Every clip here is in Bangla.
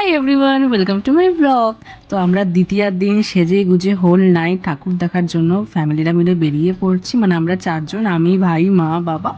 Hi everyone, welcome to my blog. তো আমরা দ্বিতীয় দিন সেজে গুজে হোল নাইট ঠাকুর দেখার জন্য ফ্যামিলিরা মিলে বেরিয়ে পড়ছি। মানে আমরা চারজন, আমি, ভাই, মা, বাবা।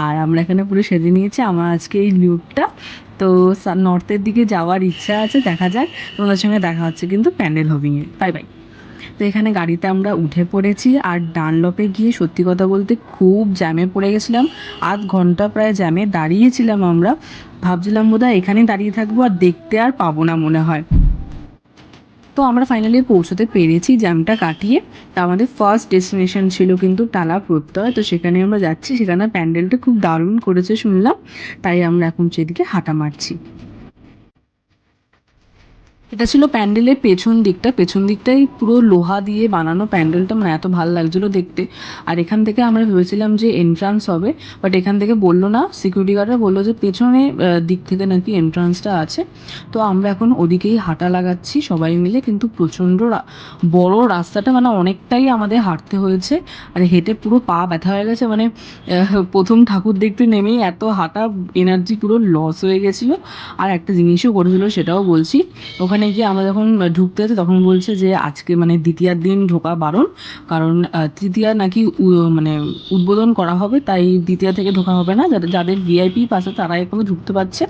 আর আমরা এখানে পুরো সেজে নিয়েছি। আমার আজকে এই লুকটা। তো নর্থের দিকে যাওয়ার ইচ্ছা আছে, দেখা যাক। তোমাদের সঙ্গে দেখা হচ্ছে কিন্তু প্যান্ডেল হবিংয়ে। Bye bye. তো এখানে গাড়িতে আমরা উঠে পড়েছি। আর ডানলপে গিয়ে সত্যি কথা বলতে খুব জ্যামে পড়ে গেছিলাম। আধ ঘন্টা প্রায় জ্যামে দাঁড়িয়েছিলাম আমরা। ভাবছিলাম বোধহয় এখানেই দাঁড়িয়ে থাকবো, আর দেখতে আর পাবো না মনে হয়। তো আমরা ফাইনালি পৌঁছতে পেরেছি জ্যামটা কাটিয়ে। তা আমাদের ফার্স্ট ডেস্টিনেশন ছিল কিন্তু টালা প্রত্যয়। তো সেখানে আমরা যাচ্ছি। সেখানে প্যান্ডেলটা খুব দারুণ করেছে শুনলাম, তাই আমরা এখন সেদিকে হাঁটা মারছি। এটা ছিল প্যান্ডেলের পেছন দিকটা। পেছন দিকটাই পুরো লোহা দিয়ে বানানো প্যান্ডেলটা, মানে এত ভালো লাগছিলো দেখতে। আর এখান থেকে আমরা ভেবেছিলাম যে এন্ট্রান্স হবে, বাট এখান থেকে বললো না। সিকিউরিটি গার্ডরা বললো যে পেছনে দিক থেকে নাকি এন্ট্রান্সটা আছে। তো আমরা এখন ওদিকেই হাঁটা লাগাচ্ছি সবাই মিলে। কিন্তু প্রচণ্ড বড় রাস্তাটা, মানে অনেকটাই আমাদের হাঁটতে হয়েছে। আর হেঁটে পুরো পা ব্যথা হয়ে গেছে। মানে প্রথম ঠাকুর দেখতে নেমেই এত হাঁটা, এনার্জি পুরো লস হয়ে গেছিলো। আর একটা জিনিসও করেছিল, সেটাও বলছি। ওখানে গিয়ে আমরা যখন ঢুকতে যাচ্ছি তখন বলছে যে আজকে মানে দ্বিতীয়ার দিন ঢোকা বারণ, কারণ তৃতীয়া নাকি মানে উদ্বোধন করা হবে, তাই দ্বিতীয়া থেকে ঢোকা হবে না। যাদের যাদের ভিআইপি পাশে তারা এখনো ঢুকতে পারছে।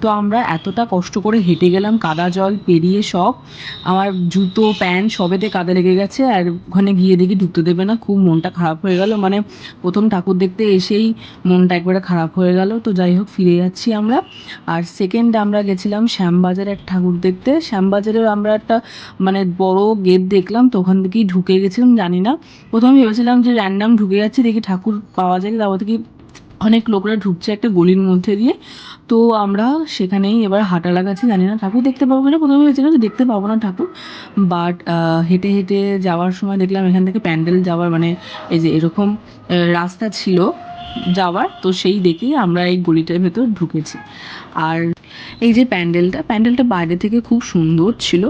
তো আমরা এতটা কষ্ট করে হেঁটে গেলাম, কাদা জল পেরিয়ে সব। আমার জুতো প্যান্ট সবেতে কাদা লেগে গেছে। আর ওখানে গিয়ে দেখি ঢুকতে দেবে না। খুব মনটা খারাপ হয়ে গেল। মানে প্রথম ঠাকুর দেখতে এসেই মনটা একবারে খারাপ হয়ে গেল। তো যাই হোক, ফিরে যাচ্ছি আমরা। আর সেকেন্ড আমরা গেছিলাম শ্যামবাজারে এক ঠাকুর দেখতে। শ্যামবাজারের আমরা একটা মানে বড় গেট দেখলাম, তো ওখান থেকেই ঢুকে গেছিলাম। জানি না, প্রথমে ভেবেছিলাম যে র্যান্ডাম ঢুকে যাচ্ছি, দেখি ঠাকুর পাওয়া যায়। তারপর থেকে অনেক লোকরা ঢুকছে একটা গলির মধ্যে দিয়ে। তো আমরা সেখানেই এবার হাঁটা লাগাচ্ছি। জানি না ঠাকুর দেখতে পাবো না, প্রথমে ভেবেছিলাম যে দেখতে পাবো না ঠাকুর। বাট হেঁটে হেঁটে যাওয়ার সময় দেখলাম এখান থেকে প্যান্ডেল যাওয়ার মানে এই যে এরকম রাস্তা ছিল যাওয়ার। তো সেই দেখেই আমরা এই গলিটার ভেতর ঢুকেছি। আর এই যে প্যান্ডেলটা বাইরে থেকে খুব সুন্দর ছিল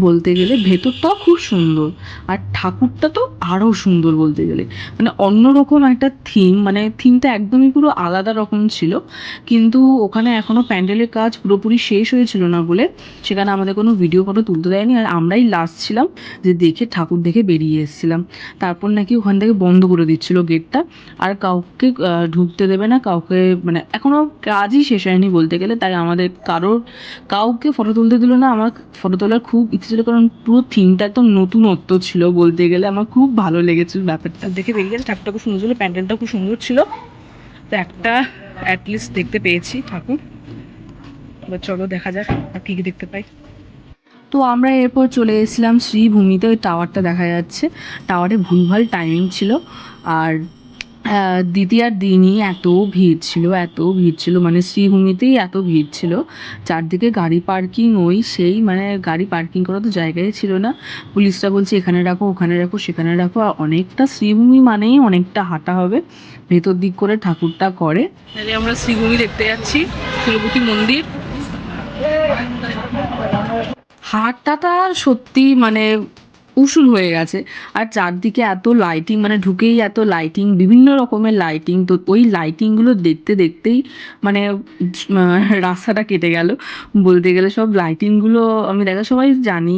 বলতে গেলে, ভেতরটাও খুব সুন্দর। আর ঠাকুরটা তো আরও সুন্দর বলতে গেলে। মানে অন্যরকম একটা থিম, মানে থিমটা একদমই পুরো আলাদা রকম ছিল। কিন্তু ওখানে এখনও প্যান্ডেলের কাজ পুরোপুরি শেষ হয়েছিল না বলে সেখানে আমাদের কোনো ভিডিও ফটো তুলতে দেয়নি। আর আমরাই লাস্ট ছিলাম যে দেখে ঠাকুর দেখে বেরিয়ে এসেছিলাম। তারপর নাকি ওখান থেকে বন্ধ করে দিচ্ছিল গেটটা। আর কাউকে ঢুকতে দেবে না কাউকে, মানে এখনও কাজই শেষ হয়নি বলতে গেলে। তাই আমাদের কাউকে ফটো তুলতে দিল না। আমার ফটো তোলার খুব ইচ্ছে ছিল, কারণ পুরো থিমটা একদম নতুনত্ব ছিল বলতে গেলে। আমার খুব ভালো লেগেছিল ব্যাপারটা দেখে। বেরিয়ে গেছে, ঠাকুরটা খুব সুন্দর ছিল, প্যান্ডেলটা খুব সুন্দর ছিল। তো একটা অ্যাটলিস্ট দেখতে পেয়েছি ঠাকুর। এবার চলো দেখা যাক আর কী কী দেখতে পাই। তো আমরা এরপর চলে এসেছিলাম শ্রীভূমিতে। ওই টাওয়ারটা দেখা যাচ্ছে, টাওয়ারে ভুলভাল টাইমিং ছিল। আর দ্বিতীয়ার দিনই এত ভিড় ছিল, মানে শ্রীভূমিতেই এত ভিড় ছিল। চারদিকে গাড়ি পার্কিং, ওই সেই মানে গাড়ি পার্কিং করার তো জায়গায় ছিল না। পুলিশরা বলছে এখানে রাখো, ওখানে রাখো, সেখানে রাখো। আর অনেকটা, শ্রীভূমি মানেই অনেকটা হাঁটা হবে ভেতর দিক করে ঠাকুরটা করে। তাহলে আমরা শ্রীভূমি দেখতে যাচ্ছি, তিরুপতি মন্দির। হাটটাটা সত্যি মানে উসুল হয়ে গেছে। আর চারদিকে এত লাইটিং, মানে ঢুকেই এত লাইটিং, বিভিন্ন রকমের লাইটিং। তো ওই লাইটিংগুলো দেখতে দেখতেই মানে রাস্তাটা কেটে গেল বলতে গেলে। সব লাইটিংগুলো আমি দেখা, সবাই জানি,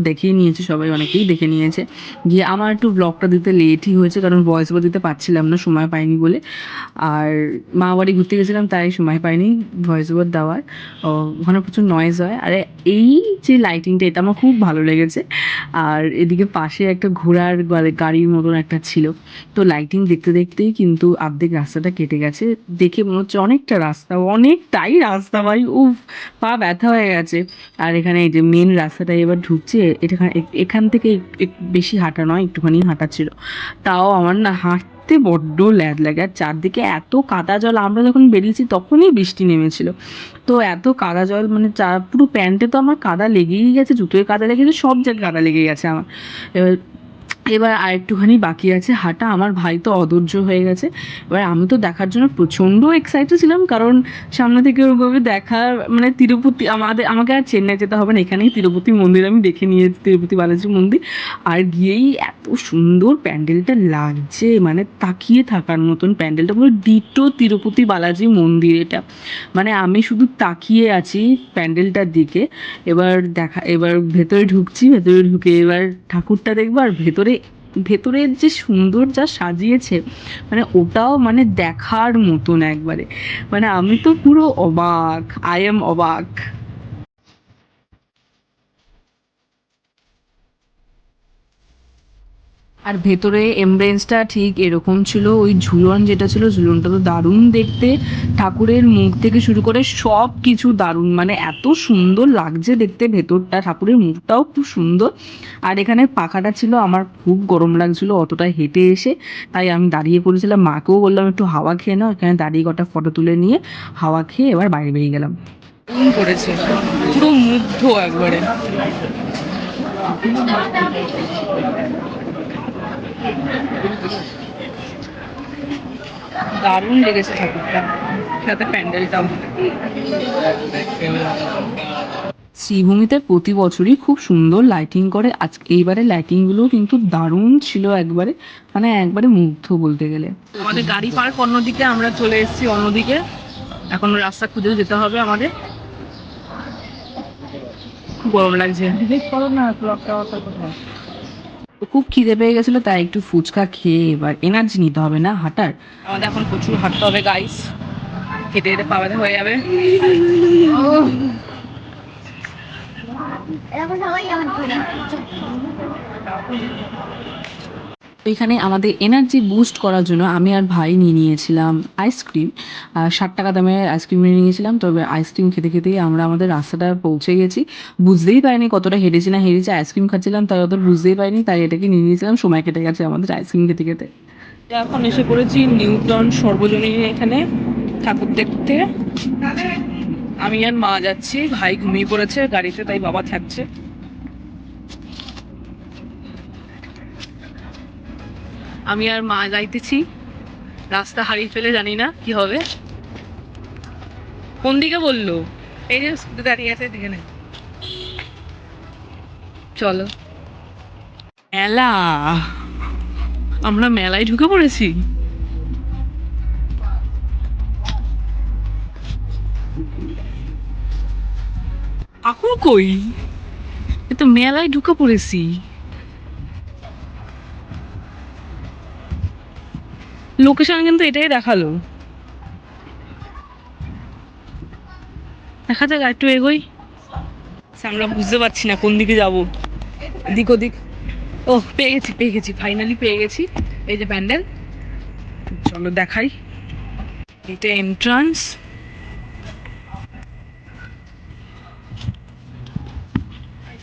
দেখে নিয়েছে সবাই, অনেকেই দেখে নিয়েছে। গিয়ে আমার একটু ব্লগটা দিতে লেটই হয়েছে, কারণ ভয়েস ওভার দিতে পারছিলাম না, সময় পাইনি বলে। আর মা বাড়ি ঘুরতে গেছিলাম, তাই সময় পাইনি ভয়েস ওভার দেওয়ার। ওখানে প্রচুর নয়েজ হয়। আর এই যে লাইটিংটা, এটা আমার খুব ভালো লেগেছে। আর এদিকে পাশে একটা ঘোড়ার গাড়ির মতন একটা ছিল। তো লাইটিং দেখতে দেখতেই কিন্তু অর্ধেক রাস্তাটা কেটে গেছে। দেখে মনে হচ্ছে অনেকটা রাস্তা, অনেকটাই রাস্তা ভাই, উফ, পা ব্যথা হয়ে গেছে। আর এখানে এই যে মেন রাস্তাটা এবার ঢুকছে, এটা এখান থেকে বেশি হাঁটা নয়, একটুখানি হাঁটা ছিল। তাও আমার না হাঁটতে বড্ড ল্যাদ লাগে। আর চারদিকে এত কাদা জল, আমরা যখন বেরিয়েছি তখনই বৃষ্টি নেমেছিল। তো এত কাদা জল, মানে পুরো প্যান্টে তো আমার কাদা লেগেই গেছে, জুতোয় কাদা লেগেছে, সব জায়গায় কাদা লেগে গেছে আমার। এবার এবার আরেকটুখানি বাকি আছে হাঁটা। আমার ভাই তো অধৈর্য হয়ে গেছে। এবার আমি তো দেখার জন্য প্রচণ্ড এক্সাইটেড ছিলাম, কারণ সামনে থেকে ওরকমভাবে দেখা, মানে তিরুপতি, আমাকে আর চেন্নাই যেতে হবে না, এখানেই তিরুপতি মন্দির আমি দেখে নিয়েছি, তিরুপতি বালাজি মন্দির। আর গিয়েই এত সুন্দর প্যান্ডেলটা লাগছে, মানে তাকিয়ে থাকার মতন প্যান্ডেলটা, পুরো ডিটো তিরুপতি বালাজি মন্দির এটা। মানে আমি শুধু তাকিয়ে আছি প্যান্ডেলটার দিকে। এবার ভেতরে ঢুকছি, ভেতরে ঢুকে এবার ঠাকুরটা দেখবো, আর ভেতরের যে সুন্দর যা সাজিয়েছে, মানে ওটাও মানে দেখার মতন একবারে। মানে আমি তো পুরো অবাক, আই এম অবাক। আর ভেতরে এমব্রেন্সটা ঠিক এরকম ছিল, ওই ঝুলন যেটা ছিল, ঝুলনটা তো দারুণ দেখতে। ঠাকুরের মুখ থেকে শুরু করে সব কিছু দারুণ, মানে এত সুন্দর লাগছে দেখতে ভেতরটা, ঠাকুরের মুখটাও খুব সুন্দর। আর এখানে পাখাটা ছিল, আমার খুব গরম লাগছিল অতটা হেঁটে এসে, তাই আমি দাঁড়িয়ে পড়েছিলাম, মাকেও বললাম একটু হাওয়া খেয়ে নাও, এখানে দাঁড়িয়ে কটা ফটো তুলে নিয়ে হাওয়া খেয়ে এবার বাইরে বেরিয়ে গেলাম। করেছে, পুরো মুগ্ধ একবারে। দারুণ লেগেছে ঠাকুরটা, সাথে প্যান্ডেলটাও। শ্রীভূমিতে প্রতি বছরই খুব সুন্দর লাইটিং করে, আজকে এইবারে লাইটিংগুলোও কিন্তু দারুণ ছিল একবারে, মানে একবারে মুগ্ধ বলতে গেলে। আমাদের গাড়ি পার্ক অন্যদিকে, আমরা চলে এসেছি অন্যদিকে, এখন রাস্তা খুঁজে যেতে হবে আমাদের। খুব গরম লাগছে, করো না কোথায়। তো খুব খিদে পেয়ে গেছিলো, তাই একটু ফুচকা খেয়ে এবার এনার্জি নিতে হবে না হাঁটার, আমাদের এখন প্রচুর হাঁটতে হবে গাইস, হেঁটে হেঁটে পা ব্যথা হয়ে যাবে। তো এখানে আমাদের এনার্জি বুস্ট করার জন্য আমি আর ভাই নিয়ে নিয়েছিলাম আইসক্রিম। 60 টাকা দামের আইসক্রিম নিয়ে নিয়েছিলাম, তবে আইসক্রিম খেতে খেতেই আমরা আমাদের রাস্তাটা পৌঁছে গেছি। বুঝতেই পারিনি কতটা হেঁটেছি না হেঁটেছি, আইসক্রিম খাচ্ছিলাম তাই অত বুঝতেই পারিনি, তাই এটাকে নিয়ে নিয়েছিলাম, সময় কেটে গেছে আমাদের আইসক্রিম খেতে খেতে। এখন এসে পড়েছি নিউটন সর্বজনীন এখানে ঠাকুর দেখতে। আমি আর মা যাচ্ছি, ভাই ঘুমিয়ে পড়েছে গাড়িতে, তাই বাবা থাকছে। আমি আর মা যাইতেছি, রাস্তা হারিয়ে ফেলে জানি না কি হবে। কোন দিকে বললো? এই যে স্কুটি দাঁড়িয়ে আছে, দেখে নেই। চলো মেলা, আমরা মেলায় ঢুকে পড়েছি। এখন কই, এ তো মেলায় ঢুকে পড়েছি। লোকেশন কিন্তু এটাই দেখালো, দেখা যাক একটু এগোই। আমরা বুঝতে পারছি না কোন দিকে যাব, এদিক ওদিক। ও পেয়ে গেছি ফাইনালি পেয়ে গেছি, এই যে প্যান্ডেল, চলো দেখাই। এটা এন্ট্রান্স,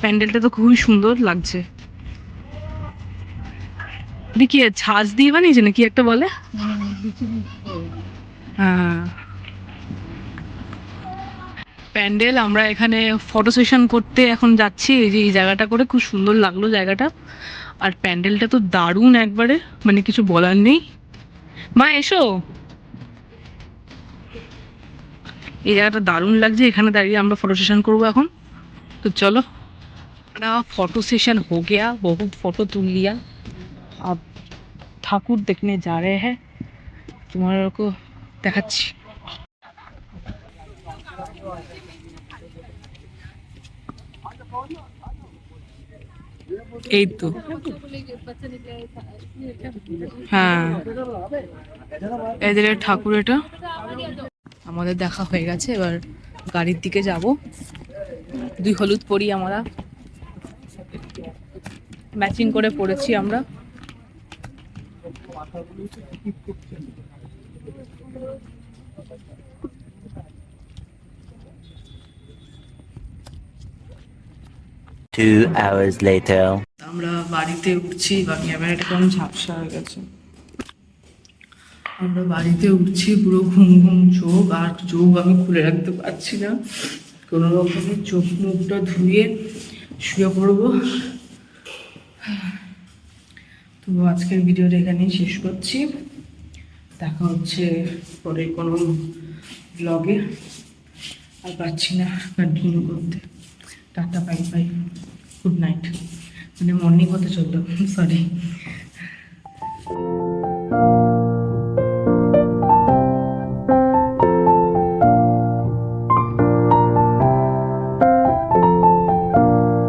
প্যান্ডেলটা তো খুবই সুন্দর লাগছে। দেখি ছাঁচ দিয়ে বানিয়েছে নাকি একটা বলে। হ্যাঁ প্যান্ডেল, আমরা এখানে ফটো সেশন করতে এখন যাচ্ছি, এই যে এই জায়গাটা করে খুব সুন্দর লাগলো জায়গাটা। আর প্যান্ডেলটা তো দারুণ একবারে, মানে কিছু বলার নেই। মা এসো, এই জায়গাটা দারুণ লাগছে, এখানে দাঁড়িয়ে আমরা ফটো সেশন করবো এখন। তো চলো, हमारा फोटो सेशन हो गया, बहुत फोटो तुल लिया। अब ठाकुर देखने जा रहे हैं, तुम्हारे को দেখাচ্ছি। এই তো, হ্যাঁ এদের ঠাকুর এটা। আমাদের দেখা হয়ে গেছে, এবার গাড়ির দিকে যাব। দুই হলুদ পরি আমরা, ম্যাচিং করে পড়েছি আমরা। আমরা বাড়িতে উঠছি, বা ক্যামেরাটা কেমন ঝাপসা হয়ে গেছে। আমরা বাড়িতে উঠছি, পুরো ঘুম ঘুম চোখ, আর চোখ আমি খুলে রাখতে পারছি না, কোনো রকমের চোখ মুখটা ধুয়ে শুয়ে পড়বো। তো আজকের ভিডিওটা এখানেই শেষ করছি, দেখা হচ্ছে পরে কোনো ব্লগে। আর পারছি না কন্টিনিউ করতে। Tata, bye bye, good night, মানে মর্নিং হতে চললো, সরি।